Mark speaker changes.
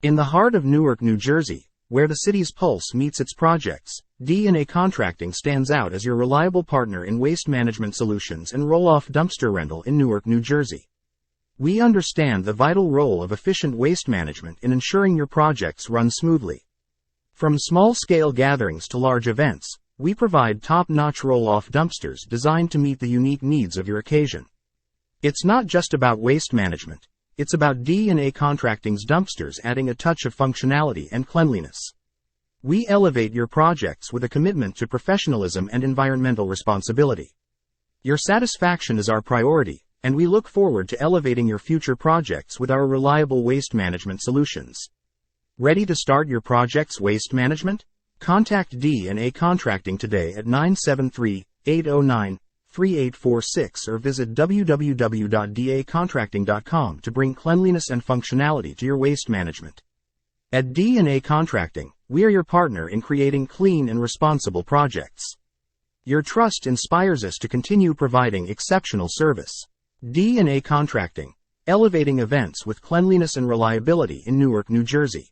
Speaker 1: In the heart of Newark, New Jersey, where the city's pulse meets its projects, D&A Contracting stands out as your reliable partner in waste management solutions and roll-off dumpster rental in Newark, New Jersey. We understand the vital role of efficient waste management in ensuring your projects run smoothly. From small-scale gatherings to large events, we provide top-notch roll-off dumpsters designed to meet the unique needs of your occasion. It's not just about waste management. It's about D&A Contracting's dumpsters adding a touch of functionality and cleanliness. We elevate your projects with a commitment to professionalism and environmental responsibility. Your satisfaction is our priority, and we look forward to elevating your future projects with our reliable waste management solutions. Ready to start your project's waste management? Contact D&A Contracting today at 973-809-3846 or visit www.dacontracting.com to bring cleanliness and functionality to your waste management. At D&A Contracting, we are your partner in creating clean and responsible projects. Your trust inspires us to continue providing exceptional service. D&A Contracting, elevating events with cleanliness and reliability in Newark, New Jersey.